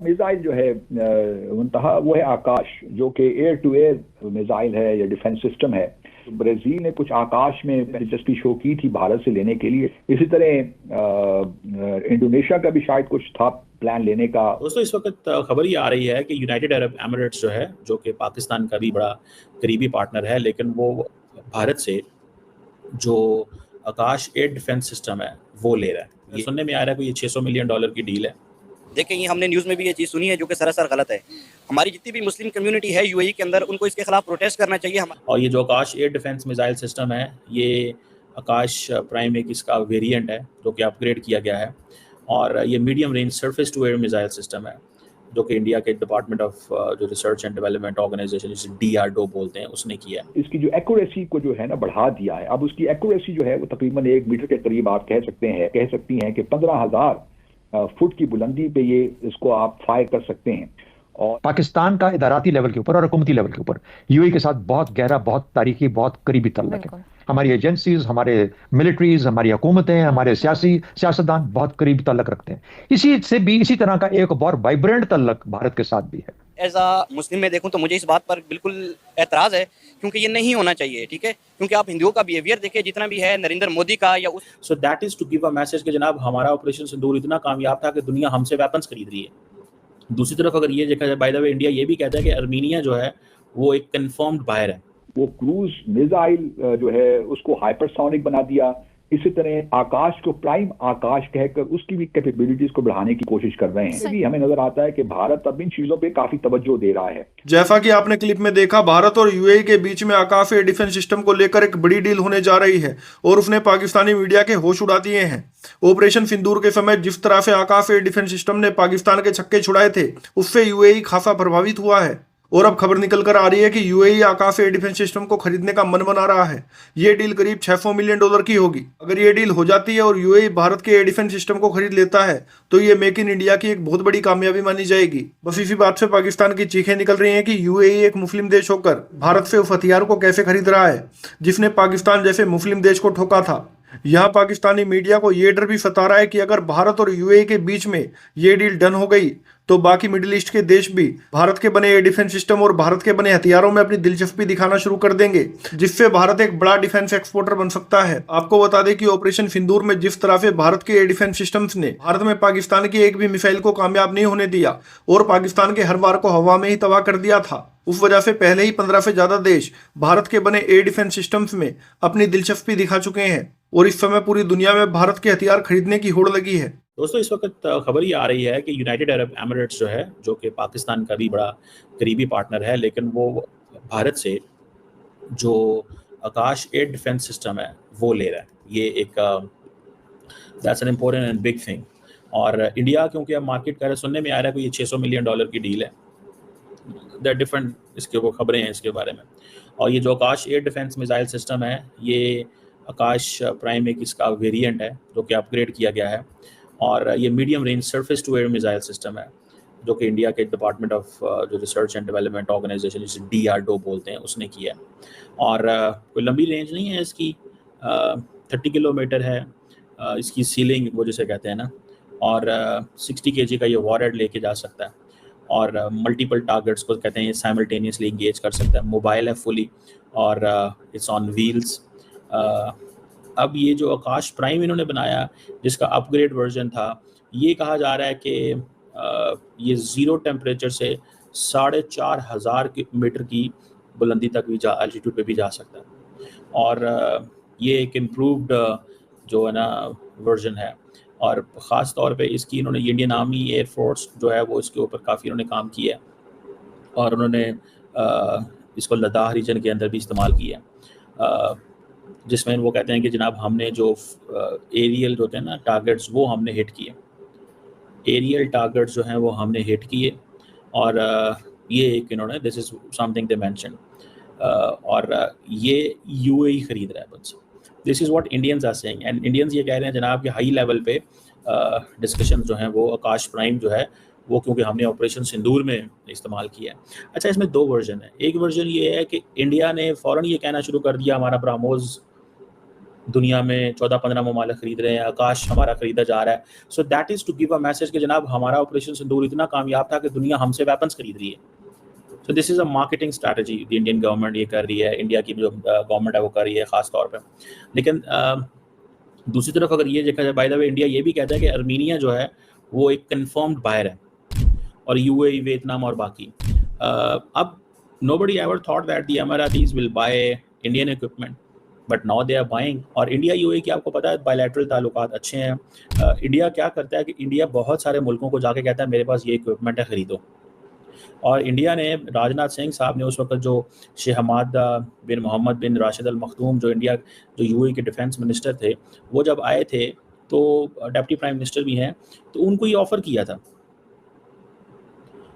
Missile जो है मुंतहा वो है आकाश, जो कि एयर टू एयर मिसाइल है या डिफेंस सिस्टम है। तो ब्राजील ने कुछ आकाश में दिलचस्पी शो की थी भारत से लेने के लिए। इसी तरह इंडोनेशिया का भी शायद कुछ था प्लान लेने का। दोस्तों इस वक्त खबर ये आ रही है कि यूनाइटेड अरब एमिरेट्स जो है, जो कि पाकिस्तान का भी बड़ा करीबी पार्टनर है, लेकिन वो भारत से जो आकाश एयर डिफेंस सिस्टम है वो ले रहा है। ये सुनने में आ रहा है कि ये $600 मिलियन की डील है। देखें, ये हमने न्यूज़ में भी ये चीज़ सुनी है जो कि सरासर गलत है। हमारी जितनी भी मुस्लिम कम्युनिटी है यूएई के अंदर, उनको इसके खिलाफ प्रोटेस्ट करना चाहिए। और ये जो आकाश एयर डिफेंस मिसाइल सिस्टम है, ये आकाश प्राइम एक इसका वेरिएंट है जो कि अपग्रेड किया गया है, और ये medium range surface to air missile system है जो कि इंडिया के डिपार्टमेंट ऑफ जो रिसर्च एंड डेवलपमेंट ऑर्गेनाइजेशन, जिसे DRDO बोलते हैं, उसने किया है। इसकी जो एक्यूरेसी को जो है ना बढ़ा दिया है। अब उसकी एक्यूरेसी जो है वो तकरीबन 1 मीटर के करीब आप कह सकती हैं कि 15,000 फुट की बुलंदी पे ये इसको आप फायर कर सकते हैं। और पाकिस्तान का इदाराती लेवल के ऊपर और हुकूमती लेवल के ऊपर यूएई के साथ बहुत गहरा, बहुत तारीखी, बहुत करीबी ताल्लुक है। हमारी एजेंसीज, हमारे मिलिट्रीज, हमारी हुकूमतें, हमारे सियासतदान बहुत करीबी ताल्लुक रखते हैं। इसी तरह का एक बहुत वाइब्रेंट ताल्लुक भारत के साथ भी है। एज अ मुस्लिम में देखूं तो मुझे इस बात पर बिल्कुल एतराज़ है, क्योंकि ये नहीं होना चाहिए। ठीक है, क्योंकि आप हिंदुओं का बिहेवियर देखिए, जितना भी है नरेंद्र मोदी का या so that is to give a message कि जनाब हमारा ऑपरेशन सिंदूर इतना कामयाब था कि दुनिया हमसे वेपन्स खरीद रही है। दूसरी तरफ अगर ये देखा जाए, बाय द वे इंडिया ये भी कहता है कि अर्मीनिया जो है वो एक कंफर्म्ड बायर है। वो क्रूज मिसाइल जो है उसको हाइपरसोनिक बना दिया। इसी तरह आकाश को प्राइम आकाश कहकर उसकी भी कैपेबिलिटीज को बढ़ाने की कोशिश कर रहे हैं। भी हमें नजर आता है कि भारत अब इन चीजों पे काफी तवज्जो दे रहा है। जैसा कि आपने क्लिप में देखा, भारत और यूएई के बीच में आकाश एयर डिफेंस सिस्टम को लेकर एक बड़ी डील होने जा रही है और उसने पाकिस्तानी मीडिया के होश उड़ा दिए हैं। ऑपरेशन सिंदूर के समय जिस तरह से आकाश एयर डिफेंस सिस्टम ने पाकिस्तान के छक्के छुड़ाए थे, उससे यूएई खासा प्रभावित हुआ है। और अब खबर निकल कर आ रही है कि यूएई आकाश एयर डिफेंस सिस्टम को खरीदने का मन बना रहा है। ये डील करीब $600 मिलियन की होगी। अगर ये डील हो जाती है और यूएई भारत के एयर डिफेंस सिस्टम को खरीद लेता है तो ये मेक इन इंडिया की एक बहुत बड़ी कामयाबी मानी जाएगी। बस इसी बात से पाकिस्तान की चीखें निकल रही हैं कि यूएई एक मुस्लिम देश होकर भारत से उस हथियार को कैसे खरीद रहा है जिसने पाकिस्तान जैसे मुस्लिम देश को ठोका था। यहाँ पाकिस्तानी मीडिया को ये डर भी सता रहा है कि अगर भारत और यूएई के बीच में ये डील डन हो गई तो बाकी मिडिल ईस्ट के देश भी भारत के बने एयर डिफेंस सिस्टम और भारत के बने हथियारों में अपनी दिलचस्पी दिखाना शुरू कर देंगे, जिससे भारत एक बड़ा डिफेंस एक्सपोर्टर बन सकता है। आपको बता दें कि ऑपरेशन सिंदूर में जिस तरह से भारत के एयर डिफेंस सिस्टम्स ने भारत में पाकिस्तान की एक भी मिसाइल को कामयाब नहीं होने दिया और पाकिस्तान के हर बार को हवा में ही तबाह कर दिया था, उस वजह से पहले ही 15 से ज्यादा देश भारत के बने एयर डिफेंस सिस्टम्स में अपनी दिलचस्पी दिखा चुके हैं और इस समय पूरी दुनिया में भारत के हथियार खरीदने की होड़ लगी है। दोस्तों इस वक्त खबर ये आ रही है कि यूनाइटेड अरब एमिरेट्स जो है, जो कि पाकिस्तान का भी बड़ा करीबी पार्टनर है, लेकिन वो भारत से जो आकाश एयर डिफेंस सिस्टम है वो ले रहा है। ये एक that's an important and big thing. और इंडिया क्योंकि अब मार्केट कर सुनने में आ रहा है कि ये $600 मिलियन की डील है। दैट डिफरेंट इसके वो खबरें हैं इसके बारे में। और ये जो आकाश एयर डिफेंस मिसाइल सिस्टम है, ये आकाश प्राइम एक इसका वेरिएंट है जो कि अपग्रेड किया गया है, और ये medium range surface to air missile system है जो कि इंडिया के डिपार्टमेंट ऑफ जो रिसर्च एंड डेवलपमेंट ऑर्गेनाइजेशन, जिसे DRDO बोलते हैं, उसने किया है। और कोई लंबी रेंज नहीं है इसकी, 30 किलोमीटर है इसकी सीलिंग, वो जिसे कहते हैं ना, और 60 kg का ये वॉरहेड लेके जा सकता है और मल्टीपल टारगेट्स को कहते हैं ये साइमल्टेनियसली इंगेज कर सकता है। मोबाइल है फुली और इट्स ऑन व्हील्स। अब ये जो आकाश प्राइम इन्होंने बनाया, जिसका अपग्रेड वर्जन था, ये कहा जा रहा है कि ये ज़ीरो टेम्परेचर से 4,500 मीटर की बुलंदी तक भी एल्टीट्यूड पे भी जा सकता है। और ये एक इम्प्रूव्ड जो है ना वर्जन है, और ख़ास तौर पे इसकी इन्होंने इंडियन आर्मी एयर फोर्स जो है वो इसके ऊपर काफ़ी इन्होंने काम किया है, और उन्होंने इसको लद्दाख रीजन के अंदर भी इस्तेमाल किया है, जिसमें वो कहते हैं कि जनाब हमने जो एरियल जो होते हैं ना टारगेट्स, वो हमने हिट किए, एरियल टारगेट्स जो हैं वो हमने हिट किए। और ये एक इन्होंने this is something they mention, और ये यूएई खरीद रहा है बस। This is what Indians are saying, and Indians ये कह रहे हैं जनाब कि हाई लेवल पे डिस्कशन जो हैं वो आकाश प्राइम जो है वो, क्योंकि हमने ऑपरेशन सिंदूर में इस्तेमाल किया है। अच्छा, इसमें 2 वर्जन है। एक वर्जन ये है कि इंडिया ने फ़ौरन ये कहना शुरू कर दिया हमारा ब्राह्मोस दुनिया में 14-15 ममालिक खरीद रहे हैं, आकाश हमारा खरीदा जा रहा है। So that is to give a message कि जनाब हमारा ऑपरेशन सिंदूर इतना कामयाब था कि दुनिया हमसे वेपन्स खरीद रही है। So this is a marketing strategy the Indian government ये कर रही है, इंडिया की जो गवर्नमेंट है वो कर रही है ख़ास तौर पे। लेकिन दूसरी तरफ अगर ये देखा जाए, बाय द वे इंडिया ये भी कहता है कि अर्मीनिया जो है वो एक कन्फर्म्ड बायर है, और यूएई, वियतनाम और बाकी। अब nobody ever thought that the Emiratis will buy Indian equipment, but now they are buying। और इंडिया यूएई की आपको पता है बायलैटरल ताल्लुकात अच्छे हैं। इंडिया क्या करता है कि इंडिया बहुत सारे मुल्कों को जाके कहता है मेरे पास ये इक्विपमेंट है, खरीदो। और इंडिया ने, राजनाथ सिंह साहब ने उस वक्त जो शेख हमाद बिन मोहम्मद बिन राशिद अल मखदूम जो यूएई के डिफेंस मिनिस्टर थे, वो जब आए थे तो डिप्टी प्राइम मिनिस्टर भी हैं, तो उनको ये ऑफ़र किया था।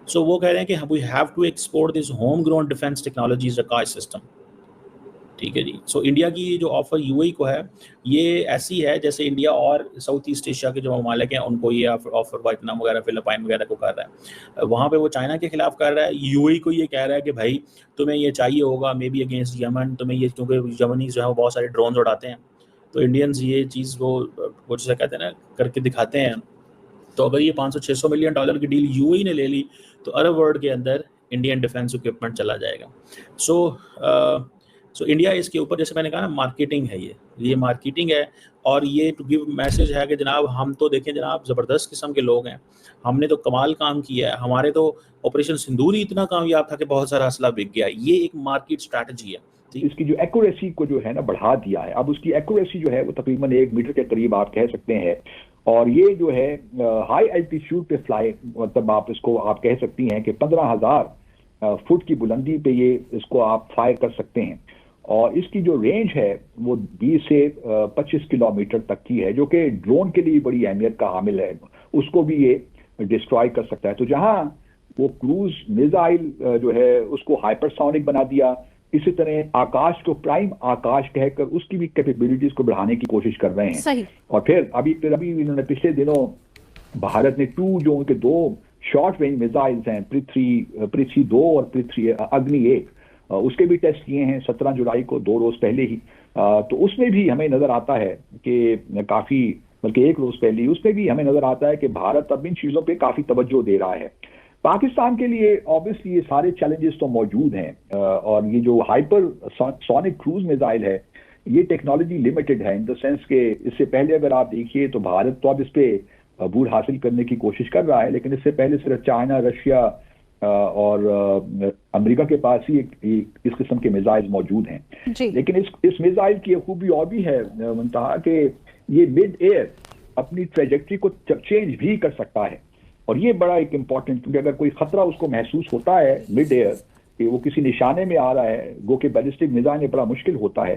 सो वो कह रहे हैं कि we have to export this home grown defence technologies Akash system. ठीक है जी। सो इंडिया की जो ऑफ़र यूएई को है ये ऐसी है जैसे इंडिया और साउथ ईस्ट एशिया के जो ममालिक हैं उनको ये ऑफ़र वियतनाम वगैरह, फिलिपाइन वगैरह को कर रहा है। वहाँ पे वो चाइना के खिलाफ कर रहा है, यूएई को ये कह रहा है कि भाई तुम्हें ये चाहिए होगा मे बी अगेंस्ट यमन, तुम्हें ये, क्योंकि यमनीज जो है वो बहुत सारे ड्रोन्स उड़ाते हैं, तो इंडियंस ये चीज़ वो जैसे कहते हैं ना करके दिखाते हैं। तो अगर ये 500-600 मिलियन डॉलर की डील यूएई ने ले ली तो अरब वर्ल्ड के अंदर इंडियन डिफेंस इक्विपमेंट चला जाएगा। सो इंडिया इसके ऊपर, जैसे मैंने कहा ना, मार्केटिंग है, ये मार्केटिंग है, और ये टू गिव मैसेज है कि जनाब हम तो देखें जनाब ज़बरदस्त किस्म के लोग हैं, हमने तो कमाल काम किया है, हमारे तो ऑपरेशन सिंदूर ही इतना कामयाब था कि बहुत सारा असला बिक गया। ये एक मार्केट स्ट्रैटेजी है। इसकी जो एक्यूरेसी को जो है ना बढ़ा दिया है। अब उसकी एक्यूरेसी जो है वो तकरीबन 1 मीटर के करीब आप कह सकते हैं, और ये जो है हाई एल्टीट्यूड पे फ्लाई, मतलब आप इसको आप कह सकती हैं कि 15,000 फुट की बुलंदी पे ये इसको आप फायर कर सकते हैं, और इसकी जो रेंज है वो 20 से 25 किलोमीटर तक की है, जो कि ड्रोन के लिए बड़ी अहमियत का हामिल है, उसको भी ये डिस्ट्रॉय कर सकता है। तो जहां वो क्रूज मिसाइल जो है उसको हाइपरसोनिक बना दिया, इसी तरह आकाश को प्राइम आकाश कहकर उसकी भी कैपेबिलिटीज को बढ़ाने की कोशिश कर रहे हैं। सही। और फिर अभी इन्होंने पिछले दिनों भारत ने जो उनके 2 शॉर्ट रेंज मिसाइल्स हैं, पृथ्वी 2 और पृथ्वी अग्नि 1, उसके भी टेस्ट किए हैं 17 जुलाई को, 2 रोज पहले ही। तो उसमें भी हमें नजर आता है कि काफी, बल्कि 1 रोज पहले ही उसमें भी हमें नजर आता है कि भारत अब इन चीजों पे काफी तवज्जो दे रहा है। पाकिस्तान के लिए ऑब्वियसली ये सारे चैलेंजेस तो मौजूद हैं, और ये जो हाइपर सोनिक क्रूज मिसाइल है ये टेक्नोलॉजी लिमिटेड है, इन द सेंस के इससे पहले अगर आप देखिए तो भारत तो अब इस पे अबूर हासिल करने की कोशिश कर रहा है, लेकिन इससे पहले सिर्फ चाइना, रशिया और अमेरिका के पास ही इस किस्म के मिसाइल मौजूद हैं। लेकिन इस मिसाइल की खूबी और भी है मुंतहा कि ये मिड एयर अपनी ट्रेजेक्ट्री को चेंज भी कर सकता है, और ये बड़ा एक इम्पॉर्टेंट, क्योंकि अगर कोई खतरा उसको महसूस होता है मिड एयर कि वो किसी निशाने में आ रहा है, गो के बैलिस्टिक मिसाइल में बड़ा मुश्किल होता है,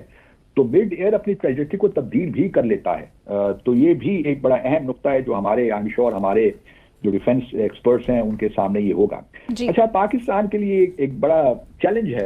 तो मिड एयर अपनी ट्रेजेक्ट्री को तब्दील भी कर लेता है। तो ये भी एक बड़ा अहम नुक्ता है जो हमारे, आई एम श्योर हमारे जो डिफेंस एक्सपर्ट्स हैं उनके सामने ये होगा। अच्छा, पाकिस्तान के लिए एक बड़ा चैलेंज है